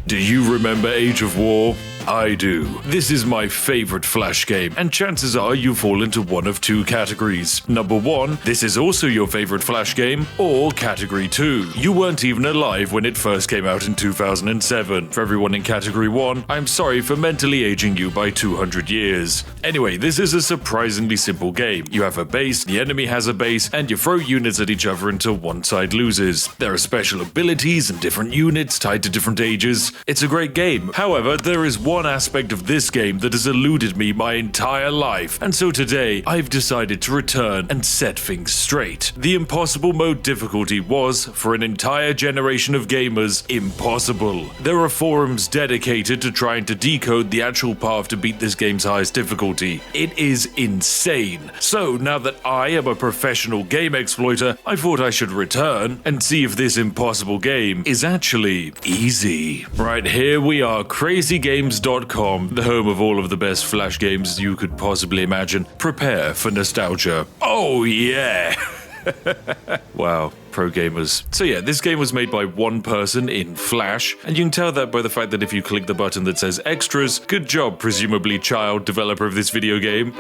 Do you remember Age of War? I do. This is my favorite Flash game, and chances are you fall into one of two categories. Number 1, this is also your favorite Flash game, or Category 2. You weren't even alive when it first came out in 2007. For everyone in Category 1, I'm sorry for mentally aging you by 200 years. Anyway, this is a surprisingly simple game. You have a base, the enemy has a base, and you throw units at each other until one side loses. There are special abilities and different units tied to different ages. It's a great game. However, there is one aspect of this game that has eluded me my entire life, and so today I've decided to return and set things straight. The impossible mode difficulty was, for an entire generation of gamers, impossible. There are forums dedicated to trying to decode the actual path to beat this game's highest difficulty. It is insane. So now that I am a professional game exploiter, I thought I should return and see if this impossible game is actually easy. Right, here we are, crazygames.com, the home of all of the best Flash games you could possibly imagine. Prepare for nostalgia. Oh yeah! Wow, pro gamers. So yeah, this game was made by one person in Flash, and you can tell that by the fact that if you click the button that says extras, good job, presumably child developer of this video game.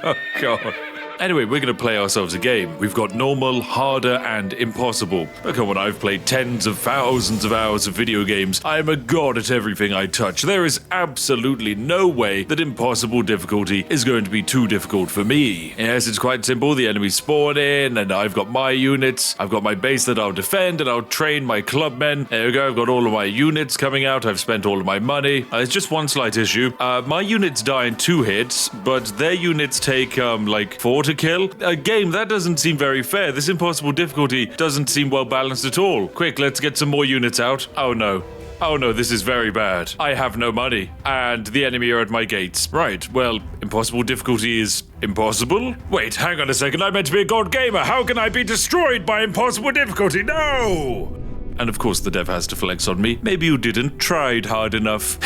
Oh god. Anyway, we're going to play ourselves a game. We've got normal, harder, and impossible. But come on, I've played tens of thousands of hours of video games. I am a god at everything I touch. There is absolutely no way that impossible difficulty is going to be too difficult for me. Yes, it's quite simple. The enemies spawn in, and I've got my units. I've got my base that I'll defend, and I'll train my clubmen. There we go. I've got all of my units coming out. I've spent all of my money. There's just one slight issue. My units die in 2 hits, but their units take, like 4 to kill. A game, that doesn't seem very fair. This impossible difficulty doesn't seem well balanced at all. Quick, let's get some more units out. Oh no. Oh no, this is very bad. I have no money, and the enemy are at my gates. Right, well, impossible difficulty is impossible? Wait, hang on a second, I meant to be a god gamer. How can I be destroyed by impossible difficulty? No! And of course the dev has to flex on me. Maybe you didn't tried hard enough.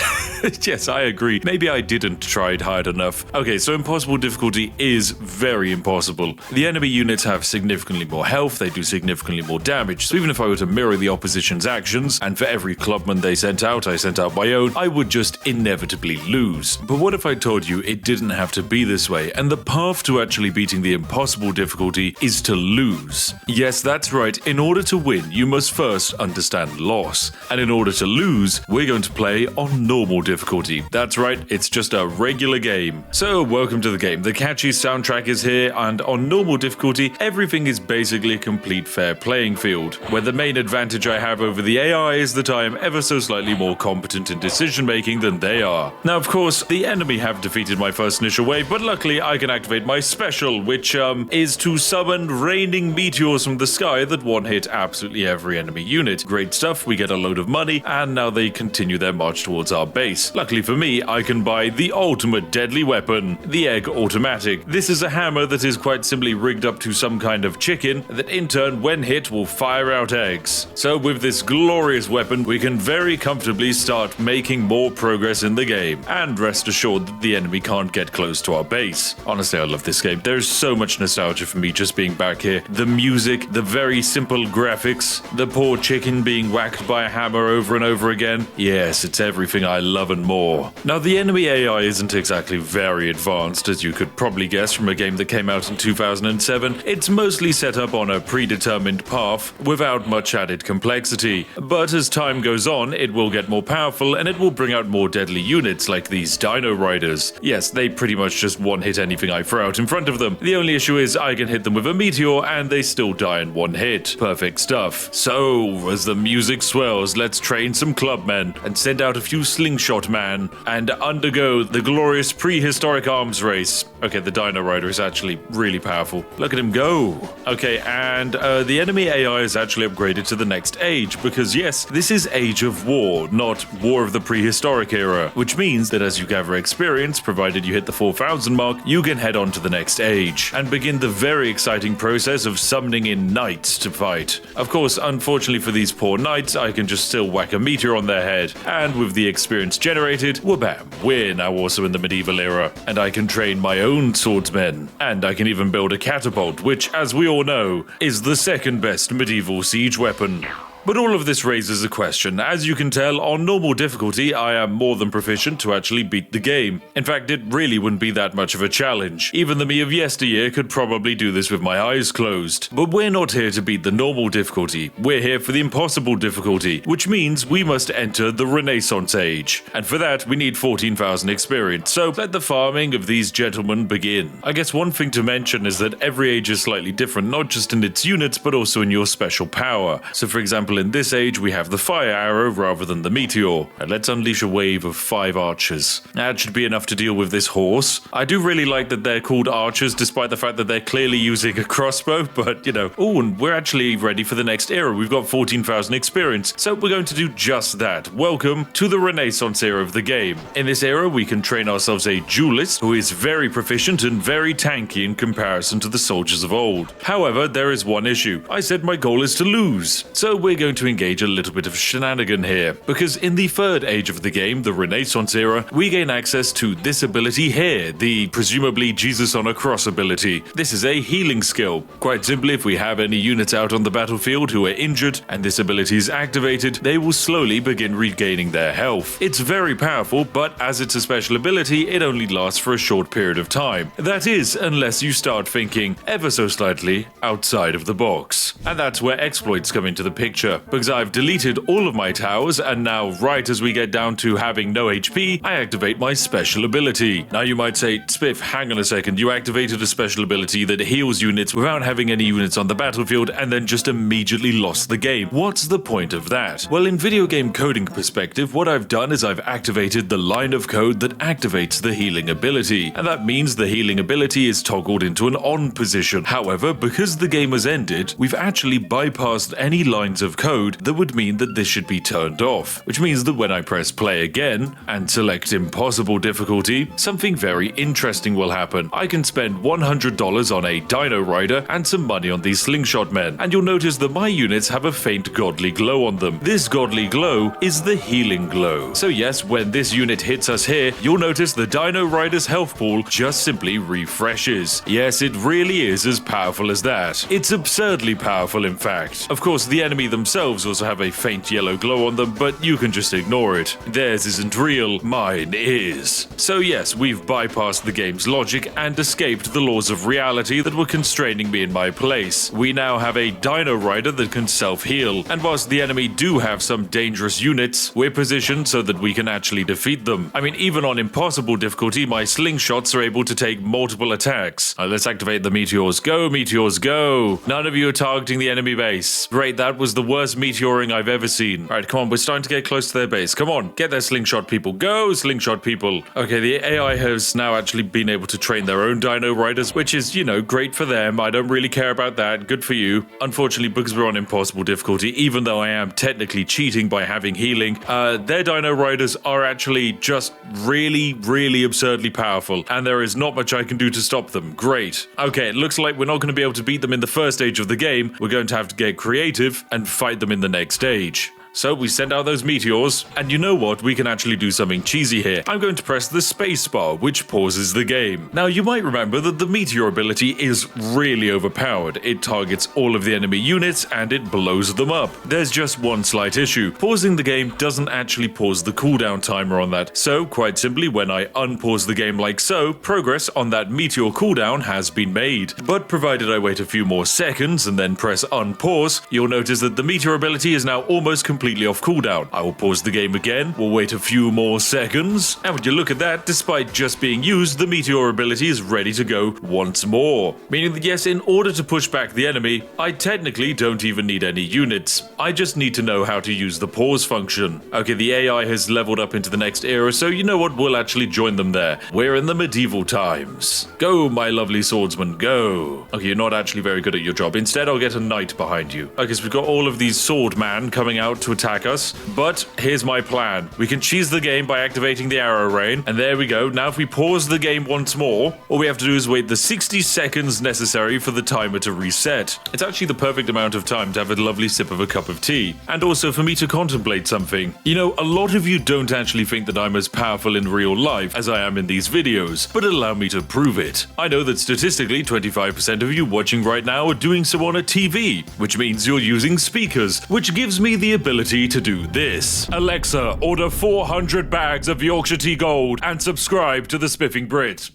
Yes, I agree. Maybe I didn't tried hard enough. Okay, so impossible difficulty is very impossible. The enemy units have significantly more health, they do significantly more damage. So even if I were to mirror the opposition's actions, and for every clubman they sent out, I sent out my own, I would just inevitably lose. But what if I told you it didn't have to be this way, and the path to actually beating the impossible difficulty is to lose? Yes, that's right. In order to win, you must first understand loss. And in order to lose, we're going to play on normal difficulty. That's right, it's just a regular game. So welcome to the game. The catchy soundtrack is here, and on normal difficulty, everything is basically a complete fair playing field, where the main advantage I have over the AI is that I am ever so slightly more competent in decision making than they are. Now of course, the enemy have defeated my first initial wave, but luckily I can activate my special, which is to summon raining meteors from the sky that one-hit absolutely every enemy unit. Great stuff, we get a load of money, and now they continue their march towards our base. Luckily for me, I can buy the ultimate deadly weapon, the Egg Automatic. This is a hammer that is quite simply rigged up to some kind of chicken that in turn, when hit, will fire out eggs. So with this glorious weapon, we can very comfortably start making more progress in the game, and rest assured that the enemy can't get close to our base. Honestly, I love this game. There's so much nostalgia for me just being back here. The music, the very simple graphics, the poor chicken being whacked by a hammer over and over again. Yes, it's everything I love and more. Now, the enemy AI isn't exactly very advanced, as you could probably guess from a game that came out in 2007. It's mostly set up on a predetermined path without much added complexity. But as time goes on, it will get more powerful and it will bring out more deadly units like these Dino Riders. Yes, they pretty much just one-hit anything I throw out in front of them. The only issue is I can hit them with a meteor and they still die in one hit. Perfect stuff. So, as the music swells, let's train some clubmen and send out a few slingshot man and undergo the glorious prehistoric arms race. Okay, the Dino Rider is actually really powerful. Look at him go. Okay, and the enemy AI is actually upgraded to the next age because yes, this is Age of War, not War of the Prehistoric Era, which means that as you gather experience, provided you hit the 4,000 mark, you can head on to the next age and begin the very exciting process of summoning in knights to fight. Of course, unfortunately for these poor knights, I can just still whack a meteor on their head, and with the experience generated, wha-bam, we're now also in the medieval era, and I can train my own swordsmen, and I can even build a catapult, which, as we all know, is the second best medieval siege weapon. But all of this raises a question. As you can tell, on normal difficulty, I am more than proficient to actually beat the game. In fact, it really wouldn't be that much of a challenge. Even the me of yesteryear could probably do this with my eyes closed. But we're not here to beat the normal difficulty. We're here for the impossible difficulty, which means we must enter the Renaissance Age. And for that, we need 14,000 experience. So let the farming of these gentlemen begin. I guess one thing to mention is that every age is slightly different, not just in its units, but also in your special power. So for example, in this age, we have the fire arrow rather than the meteor. And let's unleash a wave of 5 archers. That should be enough to deal with this horse. I do really like that they're called archers, despite the fact that they're clearly using a crossbow, but you know. Oh, and we're actually ready for the next era. We've got 14,000 experience, so we're going to do just that. Welcome to the Renaissance era of the game. In this era, we can train ourselves a duelist who is very proficient and very tanky in comparison to the soldiers of old. However, there is one issue. I said my goal is to lose, so we're going to engage a little bit of shenanigan here, because in the third age of the game, the Renaissance era, we gain access to this ability here, the presumably Jesus on a cross ability. This is a healing skill. Quite simply, if we have any units out on the battlefield who are injured and this ability is activated, they will slowly begin regaining their health. It's very powerful, but as it's a special ability, it only lasts for a short period of time. That is, unless you start thinking ever so slightly outside of the box. And that's where exploits come into the picture, because I've deleted all of my towers, and now right as we get down to having no HP, I activate my special ability. Now you might say, Spiff, hang on a second, you activated a special ability that heals units without having any units on the battlefield and then just immediately lost the game. What's the point of that? Well, in video game coding perspective, what I've done is I've activated the line of code that activates the healing ability, and that means the healing ability is toggled into an on position. However, because the game has ended, we've actually bypassed any lines of code that would mean that this should be turned off, which means that when I press play again and select impossible difficulty, something very interesting will happen. I can spend $100 on a dino rider and some money on these slingshot men, and you'll notice that my units have a faint godly glow on them. This godly glow is the healing glow. So yes, when this unit hits us here, you'll notice the dino rider's health pool just simply refreshes. Yes, it really is as powerful as that. It's absurdly powerful, in fact. Of course, the enemy themselves also have a faint yellow glow on them, but you can just ignore it. Theirs isn't real, mine is. So yes, we've bypassed the game's logic and escaped the laws of reality that were constraining me in my place. We now have a dino rider that can self-heal, and whilst the enemy do have some dangerous units, we're positioned so that we can actually defeat them. I mean, even on impossible difficulty, my slingshots are able to take multiple attacks. Let's activate the meteors. Go, meteors, go! None of you are targeting the enemy base. Great, that was the worst meteoring I've ever seen. Alright, come on, we're starting to get close to their base. Come on, get their slingshot people. Go, slingshot people! Okay, the AI has now actually been able to train their own dino riders, which is, you know, great for them. I don't really care about that. Good for you. Unfortunately, because we're on impossible difficulty, even though I am technically cheating by having healing, their dino riders are actually just really absurdly powerful, and there is not much I can do to stop them. Great. Okay, it looks like we're not going to be able to beat them in the first stage of the game. We're going to have to get creative and fight them in the next stage. So we send out those meteors, and you know what, we can actually do something cheesy here. I'm going to press the space bar, which pauses the game. Now you might remember that the meteor ability is really overpowered. It targets all of the enemy units and it blows them up. There's just one slight issue. Pausing the game doesn't actually pause the cooldown timer on that. So quite simply, when I unpause the game like so, progress on that meteor cooldown has been made. But provided I wait a few more seconds and then press unpause, you'll notice that the meteor ability is now almost completely off cooldown. I will pause the game again, we'll wait a few more seconds, and would you look at that, despite just being used, the meteor ability is ready to go once more. Meaning that yes, in order to push back the enemy, I technically don't even need any units. I just need to know how to use the pause function. Okay, the AI has leveled up into the next era, so you know what, we'll actually join them there. We're in the medieval times. Go, my lovely swordsman, go. Okay, you're not actually very good at your job. Instead, I'll get a knight behind you. Okay, so we've got all of these swordmen coming out to attack us, but here's my plan. We can cheese the game by activating the arrow rain, and there we go. Now if we pause the game once more, all we have to do is wait the 60 seconds necessary for the timer to reset. It's actually the perfect amount of time to have a lovely sip of a cup of tea, and also for me to contemplate something. You know, a lot of you don't actually think that I'm as powerful in real life as I am in these videos, but allow me to prove it. I know that statistically 25% of you watching right now are doing so on a TV, which means you're using speakers, which gives me the ability to do this. Alexa, order 400 bags of Yorkshire Tea Gold and subscribe to the Spiffing Brit.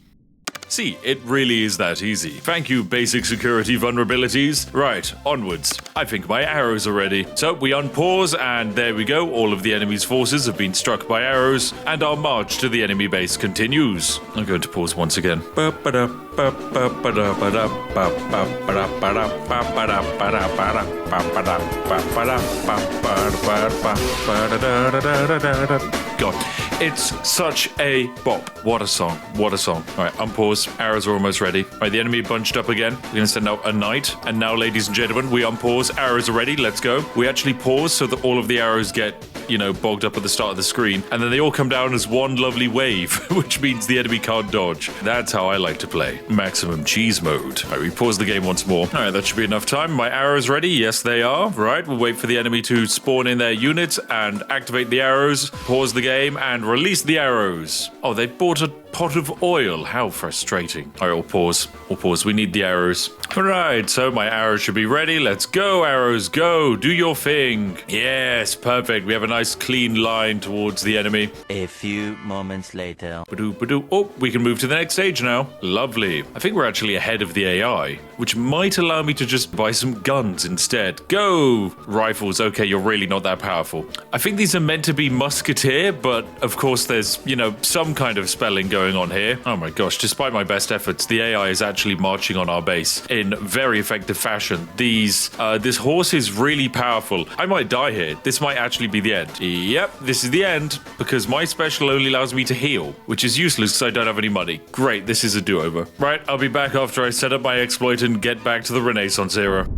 See, it really is that easy. Thank you, basic security vulnerabilities. Right, onwards. I think my arrows are ready. So we unpause, and there we go. All of the enemy's forces have been struck by arrows, and our march to the enemy base continues. I'm going to pause once again. God, it's such a bop. What a song. What a song. All right, unpause. Arrows are almost ready. All right, the enemy bunched up again. We're going to send out a knight. And now, ladies and gentlemen, we unpause. Arrows are ready. Let's go. We actually pause so that all of the arrows get, bogged up at the start of the screen. And then they all come down as one lovely wave, which means the enemy can't dodge. That's how I like to play. Maximum cheese mode. All right, we pause the game once more. All right, that should be enough time. My arrows ready. Yes, they are. Right, we'll wait for the enemy to spawn in their units and activate the arrows. Pause the game and release the arrows. Oh, they bought a pot of oil. How frustrating. All right, we'll pause. We need the arrows. All right, so my arrows should be ready. Let's go, arrows, go. Do your thing. Yes, perfect. We have a nice clean line towards the enemy. A few moments later. Oh, we can move to the next stage now. Lovely. I think we're actually ahead of the AI, which might allow me to just buy some guns instead. Go! Rifles. Okay, you're really not that powerful. I think these are meant to be musketeer, but of course there's, some kind of spelling going on here. Oh my gosh, despite my best efforts, the AI is actually marching on our base in very effective fashion. This horse is really powerful. I might die here. This might actually be the end. Yep, this is the end, because my special only allows me to heal, which is useless because I don't have any money. Great, this is a do-over. Right, I'll be back after I set up my exploit and get back to the Renaissance era.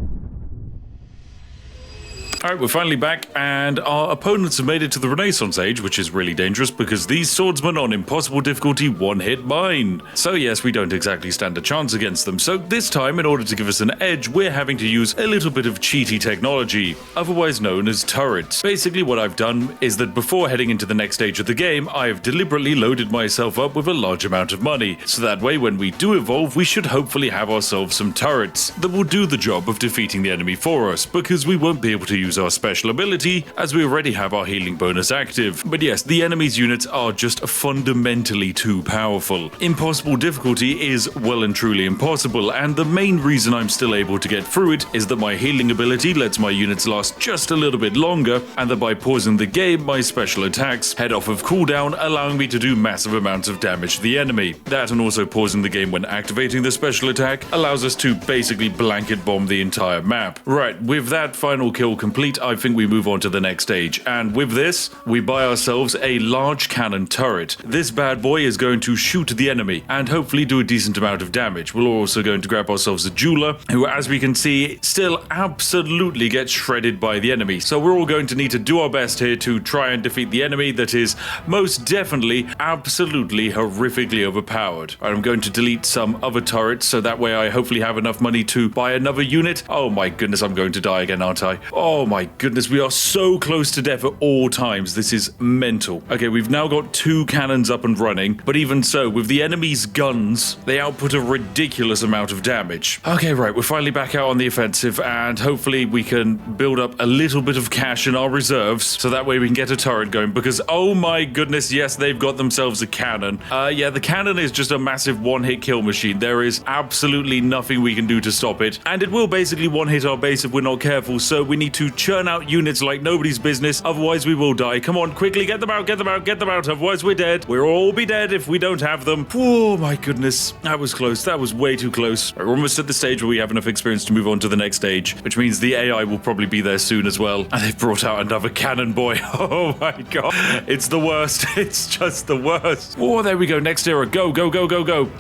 Alright, we're finally back, and our opponents have made it to the Renaissance Age, which is really dangerous because these swordsmen on impossible difficulty one-hit mine. So yes, we don't exactly stand a chance against them, so this time, in order to give us an edge, we're having to use a little bit of cheaty technology, otherwise known as turrets. Basically, what I've done is that before heading into the next stage of the game, I've deliberately loaded myself up with a large amount of money, so that way when we do evolve, we should hopefully have ourselves some turrets that will do the job of defeating the enemy for us, because we won't be able to use our special ability as we already have our healing bonus active. But yes, the enemy's units are just fundamentally too powerful. Impossible difficulty is well and truly impossible, and the main reason I'm still able to get through it is that my healing ability lets my units last just a little bit longer, and that by pausing the game, my special attacks head off of cooldown, allowing me to do massive amounts of damage to the enemy. That, and also pausing the game when activating the special attack, allows us to basically blanket bomb the entire map. Right, with that final kill complete, I think we move on to the next stage, and with this, we buy ourselves a large cannon turret. This bad boy is going to shoot the enemy, and hopefully do a decent amount of damage. We're also going to grab ourselves a jeweler, who, as we can see, still absolutely gets shredded by the enemy. So we're all going to need to do our best here to try and defeat the enemy that is most definitely absolutely horrifically overpowered. I'm going to delete some other turrets, so that way I hopefully have enough money to buy another unit. Oh my goodness, I'm going to die again, aren't I? Oh my goodness, we are so close to death at all times. This is mental. Okay, we've now got 2 cannons up and running, but even so, with the enemy's guns, they output a ridiculous amount of damage. Okay, right, we're finally back out on the offensive, and hopefully we can build up a little bit of cash in our reserves, so that way we can get a turret going, because oh my goodness, yes, they've got themselves a cannon. Yeah, the cannon is just a massive one-hit kill machine. There is absolutely nothing we can do to stop it, and it will basically one-hit our base if we're not careful, so we need to churn out units like nobody's business, otherwise we will die. Come on, quickly, get them out, otherwise we're dead. We'll all be dead if we don't have them. Oh my goodness, that was close. That was way too close. We're almost at the stage where we have enough experience to move on to the next stage, which means the AI will probably be there soon as well. And they've brought out another cannon boy. Oh my god, it's the worst. It's just the worst. Oh, there we go. Next era. Go.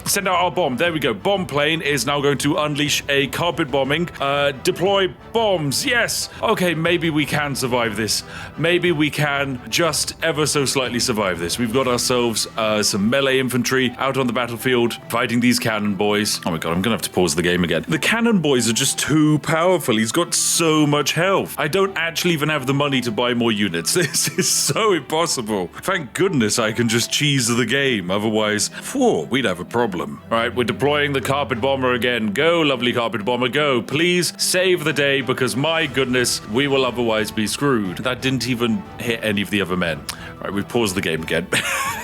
Send out our bomb. There we go. Bomb plane is now going to unleash a carpet bombing. Deploy bombs. Yes. Okay. okay, maybe we can survive this. Maybe we can just ever so slightly survive this. We've got ourselves some melee infantry out on the battlefield fighting these cannon boys. Oh my god, I'm gonna have to pause the game again. The cannon boys are just too powerful. He's got so much health. I don't actually even have the money to buy more units. This is so impossible. Thank goodness I can just cheese the game. Otherwise, whoa, we'd have a problem. All right, we're deploying the carpet bomber again. Go, lovely carpet bomber, go. Please save the day because my goodness, we will otherwise be screwed. That didn't even hit any of the other men. All right, we've paused the game again.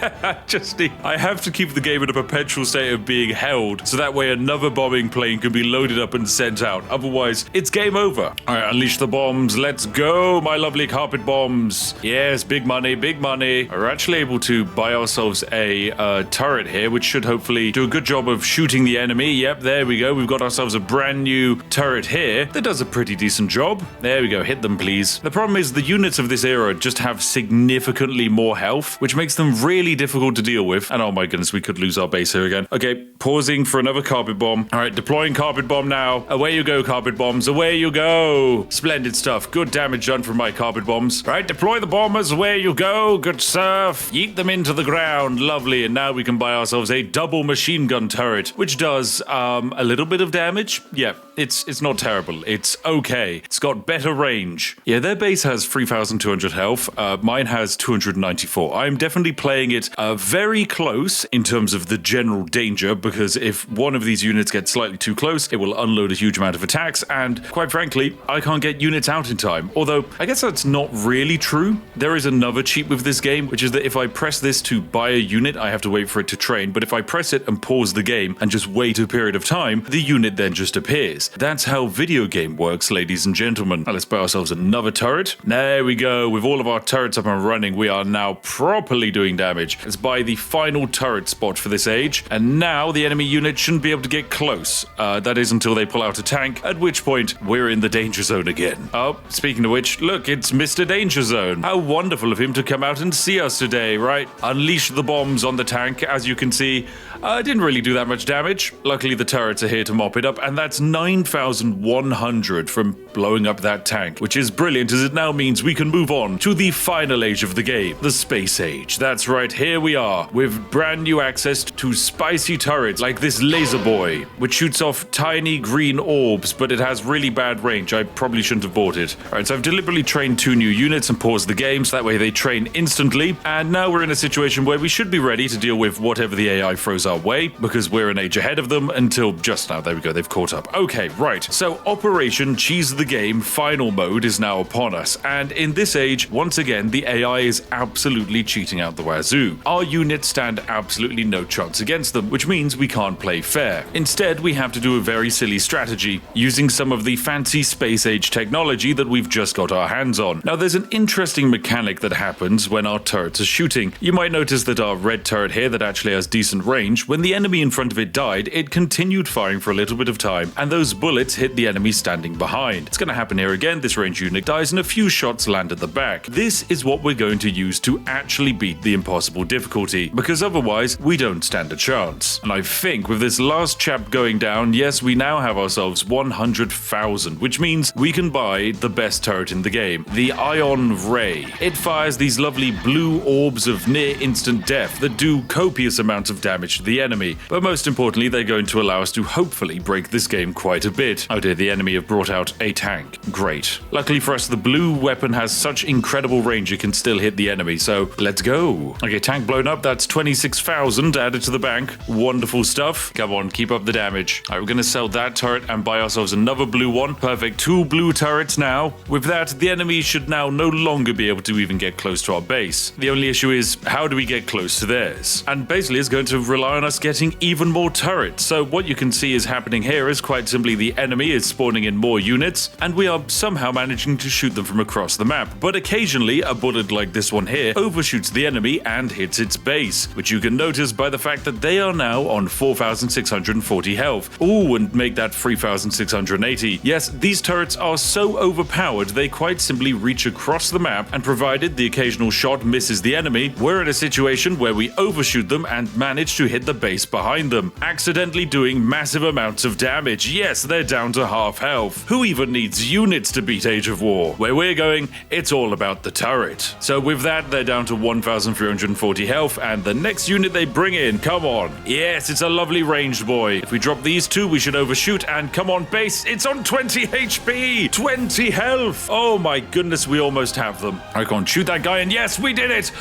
I have to keep the game in a perpetual state of being held so that way another bombing plane can be loaded up and sent out. Otherwise, it's game over. All right, unleash the bombs. Let's go, my lovely carpet bombs. Yes, big money, big money. We're actually able to buy ourselves a turret here, which should hopefully do a good job of shooting the enemy. Yep, there we go. We've got ourselves a brand new turret here that does a pretty decent job. There we go. Hit them, please. The problem is the units of this era just have significantly more health, which makes them really difficult to deal with. And oh my goodness, we could lose our base here again. Okay, pausing for another carpet bomb. All right, deploying carpet bomb now. Away you go, carpet bombs. Away you go. Splendid stuff. Good damage done from my carpet bombs. All right, deploy the bombers. Away you go. Good stuff. Yeet them into the ground. Lovely. And now we can buy ourselves a double machine gun turret, which does a little bit of damage. Yeah, it's not terrible. It's okay. It's got better range. Yeah, their base has 3,200 health. Mine has 294. I'm definitely playing it very close in terms of the general danger, because if one of these units gets slightly too close, it will unload a huge amount of attacks, and quite frankly, I can't get units out in time. Although, I guess that's not really true. There is another cheat with this game, which is that if I press this to buy a unit, I have to wait for it to train, but if I press it and pause the game and just wait a period of time, the unit then just appears. That's how video game works, ladies and gentlemen. Now let's buy ourselves another turret. There we go. With all of our turrets up and running, we are now properly doing damage. Let's buy the final turret spot for this age, and now the enemy unit shouldn't be able to get close. That is until they pull out a tank, at which point we're in the danger zone again. Oh, speaking of which, look, it's Mr. Danger Zone. How wonderful of him to come out and see us today, right? Unleash the bombs on the tank. As you can see, didn't really do that much damage. Luckily, the turrets are here to mop it up, and that's 9,100 from blowing up that tank, which is brilliant as it now means we can move on to the final age of the game, the space age. That's right, here we are, with brand new access to spicy turrets like this laser boy, which shoots off tiny green orbs, but it has really bad range. I probably shouldn't have bought it. Alright, so I've deliberately trained 2 new units and paused the game, so that way they train instantly, and now we're in a situation where we should be ready to deal with whatever the AI throws our way, because we're an age ahead of them until just now. There we go, they've caught up. Okay, right, so Operation Cheese the Game final mode is now upon us, and in this age, once again, the AI is absolutely cheating out the wazoo. Our units stand absolutely no chance against them, which means we can't play fair. Instead, we have to do a very silly strategy, using some of the fancy space age technology that we've just got our hands on. Now, there's an interesting mechanic that happens when our turrets are shooting. You might notice that our red turret here that actually has decent range, when the enemy in front of it died, it continued firing for a little bit of time, and those bullets hit the enemy standing behind. It's going to happen here again. This range unit dies and a few shots land at the back. This is what we're going to use to actually beat the impossible difficulty, because otherwise we don't stand a chance. And I think with this last chap going down, yes, we now have ourselves 100,000, which means we can buy the best turret in the game, the Ion Ray. It fires these lovely blue orbs of near instant death that do copious amounts of damage to the enemy, but most importantly, they're going to allow us to hopefully break this game quite a bit. Oh dear, the enemy have brought out a tank. Great. Luckily for us, the blue weapon has such incredible range it can still hit the enemy, so let's go. Okay, tank blown up. That's 26,000 added to the bank. Wonderful stuff. Come on, keep up the damage. All right, we're going to sell that turret and buy ourselves another blue one. Perfect. 2 blue turrets now. With that, the enemy should now no longer be able to even get close to our base. The only issue is, how do we get close to theirs? And basically, it's going to rely on us getting even more turrets. So what you can see is happening here is quite simply the enemy is spawning in more units, and we are somehow managing to shoot them from across the map. But occasionally, a bullet like this one here overshoots the enemy and hits its base, which you can notice by the fact that they are now on 4,640 health. Ooh, and make that 3,680. Yes, these turrets are so overpowered they quite simply reach across the map, and provided the occasional shot misses the enemy, we're in a situation where we overshoot them and manage to hit the base behind them, accidentally doing massive amounts of damage. Yes, they're down to half health. Who even needs units to beat Age of War? Where we're going, it's all about the turret. So with that, they're down to 1,340 health, and the next unit they bring in, come on. Yes, it's a lovely ranged boy. If we drop these two, we should overshoot, and come on base, it's on 20 HP, 20 health. Oh my goodness, we almost have them. I can't shoot that guy, and yes, we did it.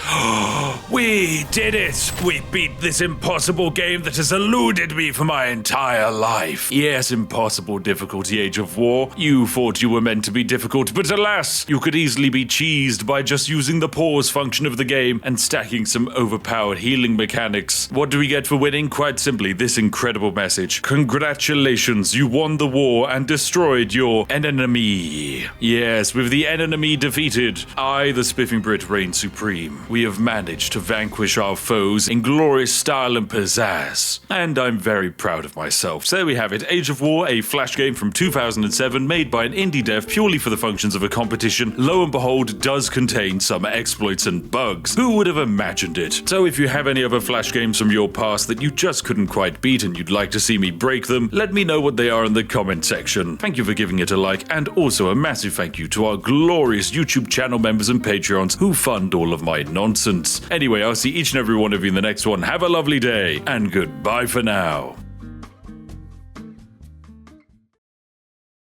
We did it. We beat this impossible game that has eluded me for my entire life. Yes, impossible difficulty, Age of War. You thought you were meant to be difficult, but alas, you could easily be cheesed by just using the pause function of the game and stacking some overpowered healing mechanics. What do we get for winning? Quite simply, this incredible message. Congratulations, you won the war and destroyed your enemy. Yes, with the enemy defeated, I, the Spiffing Brit, reign supreme. We have managed to vanquish our foes in glorious style and pizzazz. And I'm very proud of myself. So there we have it, Age of War, a flash game from 2007 made by an indie dev purely for the functions of a competition. Lo and behold, does contain some exploits and bugs. Who would have imagined it? So if you have any other flash games from your past that you just couldn't quite beat and you'd like to see me break them, let me know what they are in the comment section. Thank you for giving it a like, and also a massive thank you to our glorious YouTube channel members and Patreons who fund all of my nonsense. Anyway, I'll see each and every one of you in the next one. Have a lovely day, and goodbye for now.